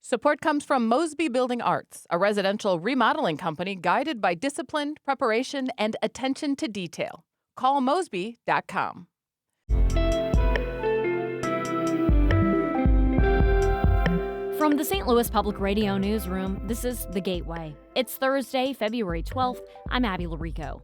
Support comes from Mosby Building Arts, a residential remodeling company guided by discipline, preparation, and attention to detail. Call Mosby.com. From the St. Louis Public Radio Newsroom, this is The Gateway. It's Thursday, February 12th. I'm Abby Larico.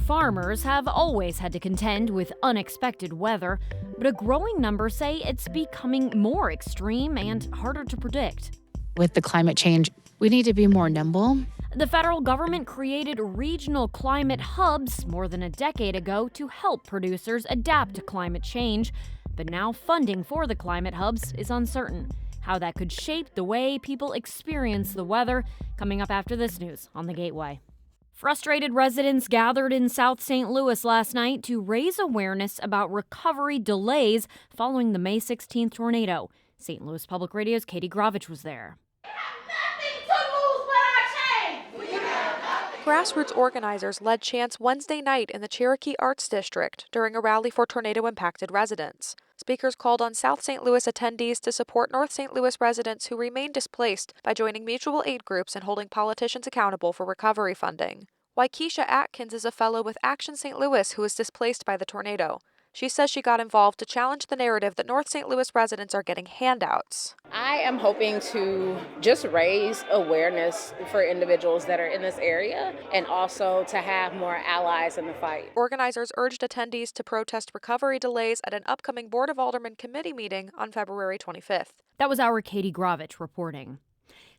Farmers have always had to contend with unexpected weather, but a growing number say it's becoming more extreme and harder to predict. With the climate change, we need to be more nimble. The federal government created regional climate hubs more than a decade ago to help producers adapt to climate change, but now funding for the climate hubs is uncertain. How that could shape the way people experience the weather, coming up after this news on The Gateway. Frustrated residents gathered in South St. Louis last night to raise awareness about recovery delays following the May 16th tornado. St. Louis Public Radio's Katie Gravich was there. Grassroots organizers led chants Wednesday night in the Cherokee Arts District during a rally for tornado-impacted residents. Speakers called on South St. Louis attendees to support North St. Louis residents who remain displaced by joining mutual aid groups and holding politicians accountable for recovery funding. Waikisha Atkins is a fellow with Action St. Louis who was displaced by the tornado. She says she got involved to challenge the narrative that North St. Louis residents are getting handouts. I am hoping to just raise awareness for individuals that are in this area and also to have more allies in the fight. Organizers urged attendees to protest recovery delays at an upcoming Board of Aldermen committee meeting on February 25th. That was our Katie Gravich reporting.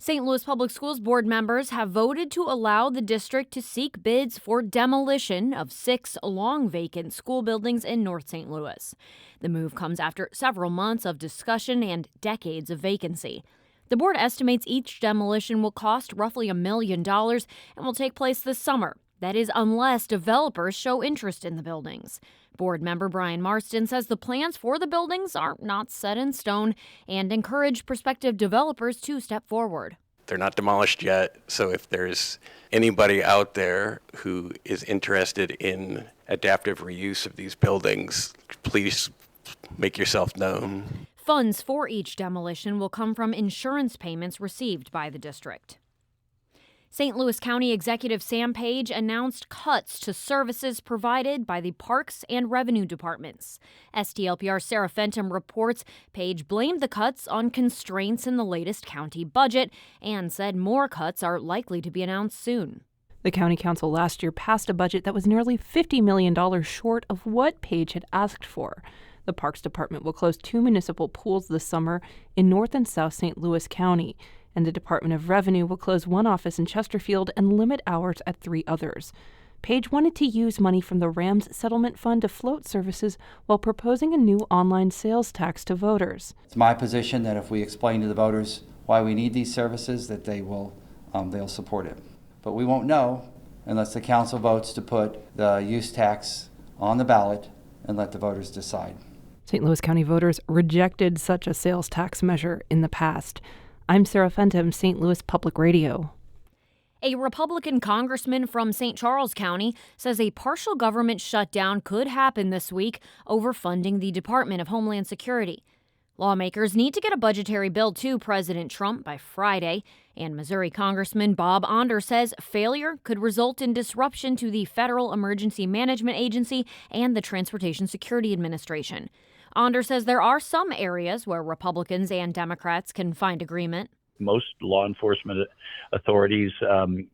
St. Louis Public Schools board members have voted to allow the district to seek bids for demolition of 6 long-vacant school buildings in North St. Louis. The move comes after several months of discussion and decades of vacancy. The board estimates each demolition will cost roughly $1 million and will take place this summer. That is, unless developers show interest in the buildings. Board member Brian Marston says the plans for the buildings are not set in stone and encourage prospective developers to step forward. They're not demolished yet, so if there's anybody out there who is interested in adaptive reuse of these buildings, please make yourself known. Funds for each demolition will come from insurance payments received by the district. St. Louis County Executive Sam Page announced cuts to services provided by the Parks and Revenue Departments. STLPR's Sarah Fenton reports Page blamed the cuts on constraints in the latest county budget and said more cuts are likely to be announced soon. The county council last year passed a budget that was nearly $50 million short of what Page had asked for. The Parks Department will close 2 municipal pools this summer in North and South St. Louis County. And the Department of Revenue will close 1 office in Chesterfield and limit hours at 3 others. Page wanted to use money from the Rams Settlement Fund to float services while proposing a new online sales tax to voters. It's my position that if we explain to the voters why we need these services, that they'll support it. But we won't know unless the council votes to put the use tax on the ballot and let the voters decide. St. Louis County voters rejected such a sales tax measure in the past. I'm Sarah Fenton, St. Louis Public Radio. A Republican congressman from St. Charles County says a partial government shutdown could happen this week over funding the Department of Homeland Security. Lawmakers need to get a budgetary bill to President Trump by Friday, and Missouri Congressman Bob Onder says failure could result in disruption to the Federal Emergency Management Agency and the Transportation Security Administration. Onder says there are some areas where Republicans and Democrats can find agreement. Most law enforcement authorities think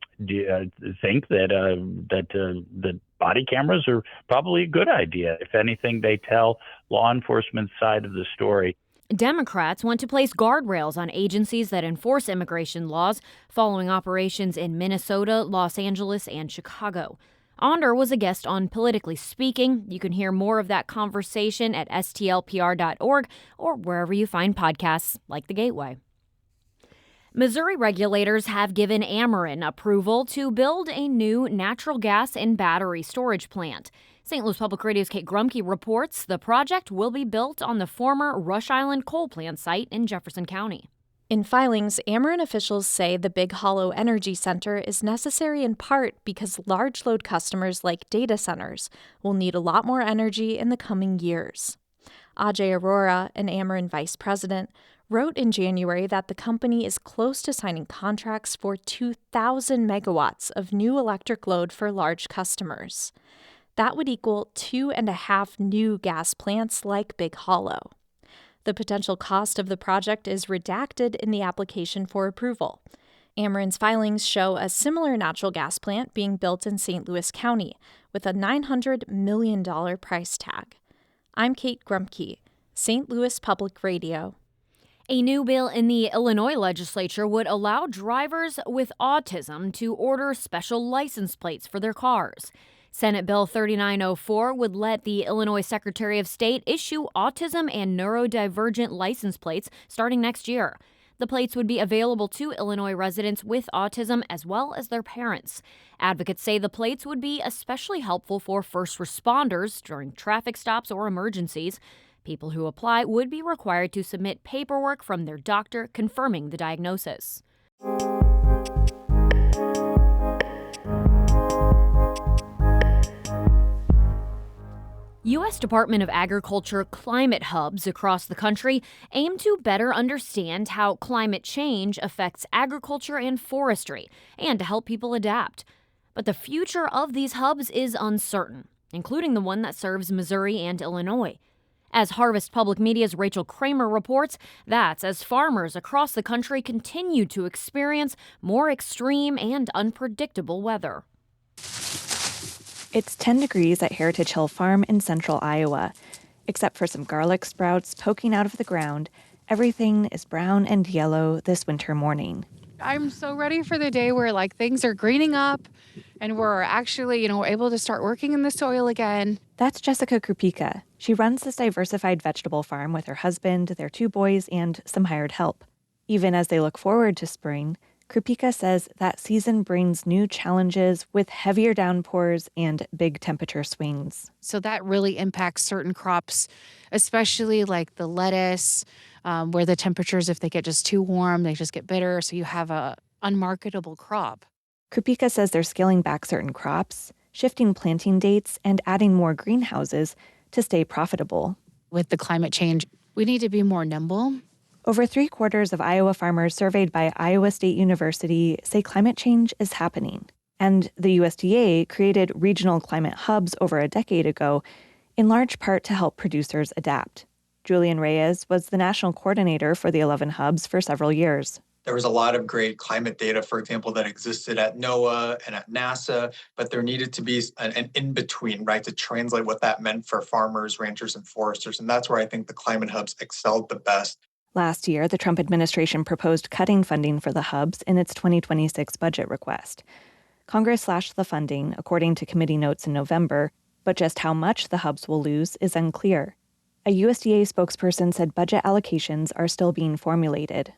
that body cameras are probably a good idea. If anything, they tell law enforcement's side of the story. Democrats want to place guardrails on agencies that enforce immigration laws following operations in Minnesota, Los Angeles, and Chicago. Onder was a guest on Politically Speaking. You can hear more of that conversation at stlpr.org or wherever you find podcasts like The Gateway. Missouri regulators have given Ameren approval to build a new natural gas and battery storage plant. St. Louis Public Radio's Kate Grumke reports the project will be built on the former Rush Island coal plant site in Jefferson County. In filings, Ameren officials say the Big Hollow Energy Center is necessary in part because large load customers like data centers will need a lot more energy in the coming years. Ajay Arora, an Ameren vice president, wrote in January that the company is close to signing contracts for 2,000 megawatts of new electric load for large customers. That would equal 2.5 new gas plants like Big Hollow. The potential cost of the project is redacted in the application for approval. Ameren's filings show a similar natural gas plant being built in St. Louis County with a $900 million price tag. I'm Kate Grumke, St. Louis Public Radio. A new bill in the Illinois legislature would allow drivers with autism to order special license plates for their cars. Senate Bill 3904 would let the Illinois Secretary of State issue autism and neurodivergent license plates starting next year. The plates would be available to Illinois residents with autism as well as their parents. Advocates say the plates would be especially helpful for first responders during traffic stops or emergencies. People who apply would be required to submit paperwork from their doctor confirming the diagnosis. U.S. Department of Agriculture climate hubs across the country aim to better understand how climate change affects agriculture and forestry, and to help people adapt. But the future of these hubs is uncertain, including the one that serves Missouri and Illinois. As Harvest Public Media's Rachel Kramer reports, that's as farmers across the country continue to experience more extreme and unpredictable weather. It's 10 degrees at Heritage Hill Farm in central Iowa. Except for some garlic sprouts poking out of the ground, everything is brown and yellow this winter morning. I'm so ready for the day where things are greening up and we're actually, able to start working in the soil again. That's Jessica Krupika. She runs this diversified vegetable farm with her husband, their 2 boys, and some hired help. Even as they look forward to spring, Krupika says that season brings new challenges with heavier downpours and big temperature swings. So that really impacts certain crops, especially like the lettuce, where the temperatures, if they get just too warm, they just get bitter. So you have a unmarketable crop. Krupika says they're scaling back certain crops, shifting planting dates, and adding more greenhouses to stay profitable. With the climate change, we need to be more nimble. Over 3/4 of Iowa farmers surveyed by Iowa State University say climate change is happening. And the USDA created regional climate hubs over a decade ago, in large part to help producers adapt. Julian Reyes was the national coordinator for the 11 hubs for several years. There was a lot of great climate data, for example, that existed at NOAA and at NASA, but there needed to be an in-between, right, to translate what that meant for farmers, ranchers, and foresters. And that's where I think the climate hubs excelled the best. Last year, the Trump administration proposed cutting funding for the hubs in its 2026 budget request. Congress slashed the funding, according to committee notes in November, but just how much the hubs will lose is unclear. A USDA spokesperson said budget allocations are still being formulated.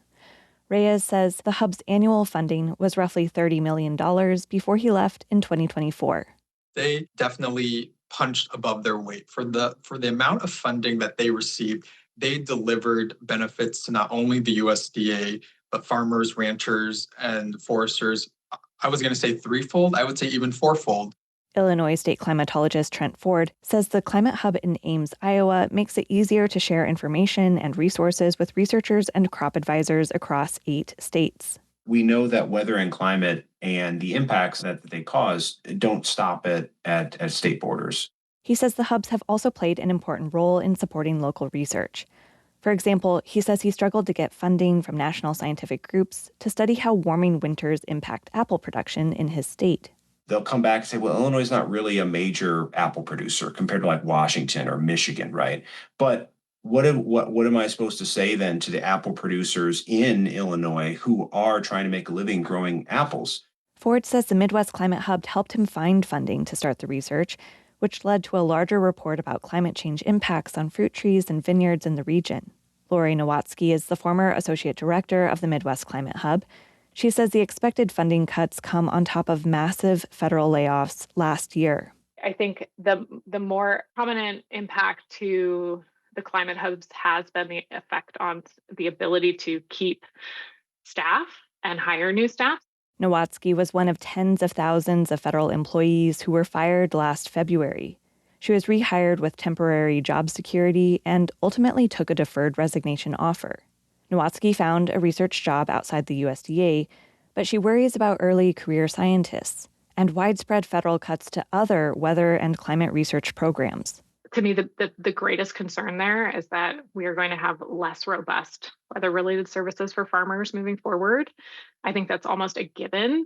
Reyes says the hub's annual funding was roughly $30 million before he left in 2024. They definitely punched above their weight. For the amount of funding that they received, they delivered benefits to not only the USDA, but farmers, ranchers, and foresters. I was going to say threefold. I would say even fourfold. Illinois state climatologist Trent Ford says the Climate Hub in Ames, Iowa makes it easier to share information and resources with researchers and crop advisors across 8 states. We know that weather and climate and the impacts that they cause don't stop at state borders. He says the hubs have also played an important role in supporting local research. For example, he says he struggled to get funding from national scientific groups to study how warming winters impact apple production in his state. They'll come back and say, well, Illinois is not really a major apple producer compared to like Washington or Michigan, right? But what am I supposed to say then to the apple producers in Illinois who are trying to make a living growing apples? Ford says the Midwest Climate Hub helped him find funding to start the research, which led to a larger report about climate change impacts on fruit trees and vineyards in the region. Lori Nowatzki is the former associate director of the Midwest Climate Hub. She says the expected funding cuts come on top of massive federal layoffs last year. I think the more prominent impact to the climate hubs has been the effect on the ability to keep staff and hire new staff. Nowatzki was one of tens of thousands of federal employees who were fired last February. She was rehired with temporary job security and ultimately took a deferred resignation offer. Nowatzki found a research job outside the USDA, but she worries about early career scientists and widespread federal cuts to other weather and climate research programs. To me, the greatest concern there is that we are going to have less robust weather-related services for farmers moving forward. I think that's almost a given,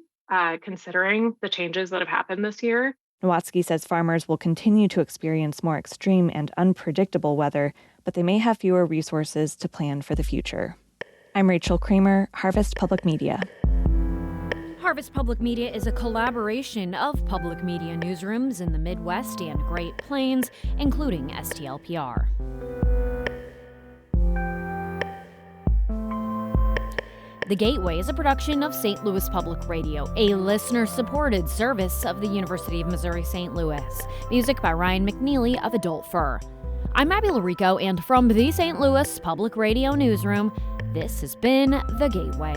considering the changes that have happened this year. Nowatzki says farmers will continue to experience more extreme and unpredictable weather, but they may have fewer resources to plan for the future. I'm Rachel Kramer, Harvest Public Media. Harvest Public Media is a collaboration of public media newsrooms in the Midwest and Great Plains, including STLPR. The Gateway is a production of St. Louis Public Radio, a listener-supported service of the University of Missouri-St. Louis. Music by Ryan McNeely of Adult Fur. I'm Abby Larico, and from the St. Louis Public Radio newsroom, this has been The Gateway.